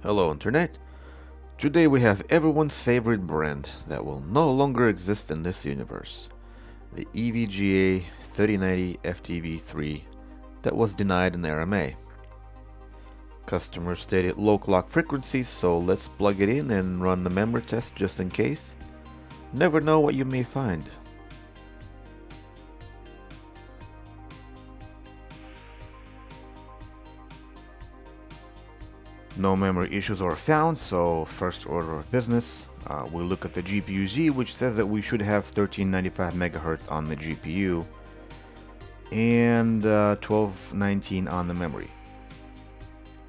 Hello Internet! Today we have everyone's favorite brand that will no longer exist in this universe. The EVGA 3090 FTV3 that was denied in RMA. Customer stated low clock frequency, so let's plug it in and run the memory test just in case. Never know what you may find. No memory issues are found, so first order of business, we look at the GPU-Z, which says that we should have 1395 MHz on the GPU and 1219 on the memory.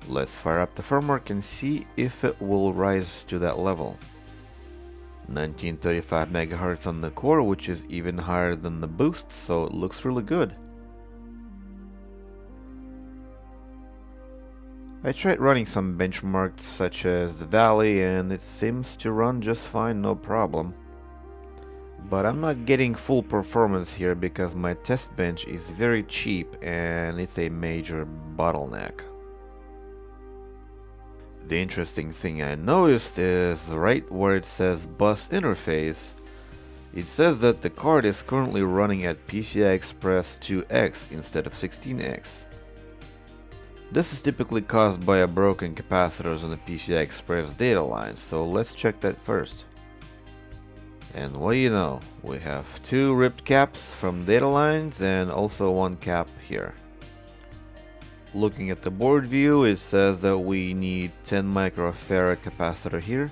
Let's fire up the firmware and see if it will rise to that level. 1935 MHz on the core, which is even higher than the boost, so it looks really good. I tried running some benchmarks such as the Valley and it seems to run just fine, no problem. But I'm not getting full performance here because my test bench is very cheap and it's a major bottleneck. The interesting thing I noticed is right where it says bus interface, it says that the card is currently running at PCI Express 2X instead of 16X. This is typically caused by a broken capacitors on the PCI Express data line, so let's check that first. And what do you know, we have two ripped caps from data lines and also one cap here. Looking at the board view, it says that we need 10 microfarad capacitor here,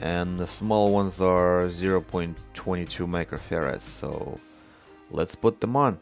and the small ones are 0.22 microfarads, so let's put them on.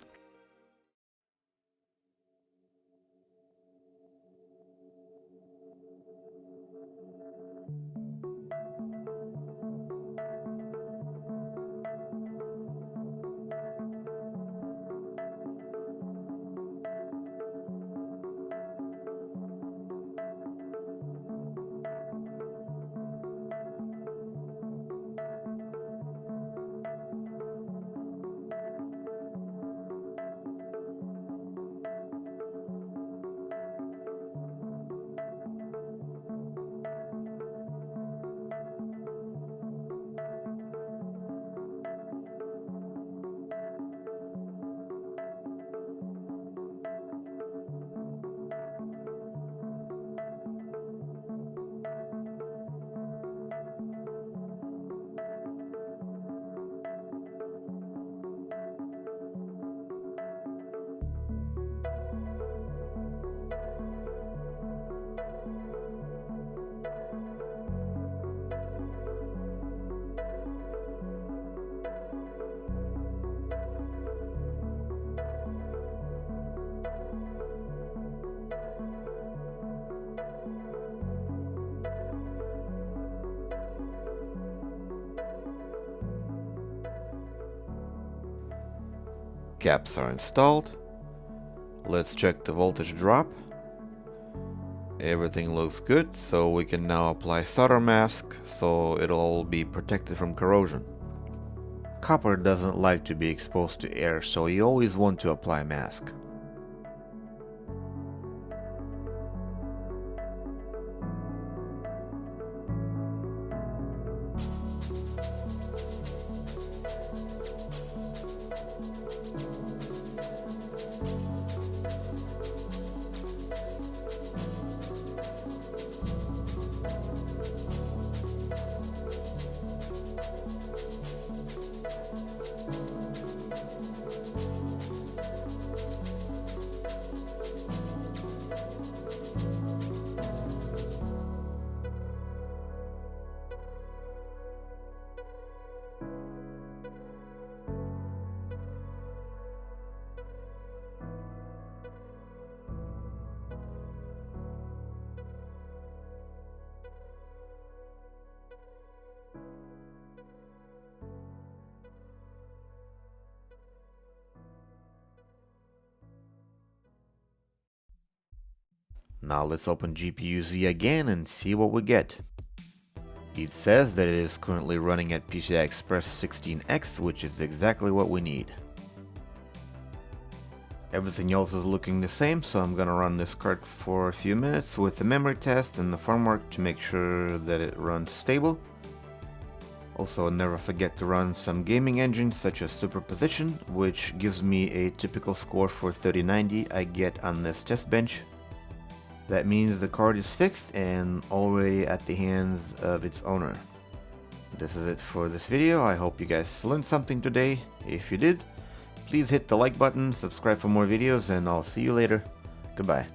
Caps are installed. Let's check the voltage drop. Everything looks good, so we can now apply solder mask so it'll all be protected from corrosion. Copper doesn't like to be exposed to air, so you always want to apply mask. Now let's open GPU-Z again and see what we get. It says that it is currently running at PCI Express 16X, which is exactly what we need. Everything else is looking the same, so I'm gonna run this card for a few minutes with the memory test and the farm to make sure that it runs stable. Also, never forget to run some gaming engines such as Superposition, which gives me a typical score for 3090 I get on this test bench. That means the card is fixed and already at the hands of its owner. This is it for this video. I hope you guys learned something today. If you did, please hit the like button, subscribe for more videos, and I'll see you later. Goodbye.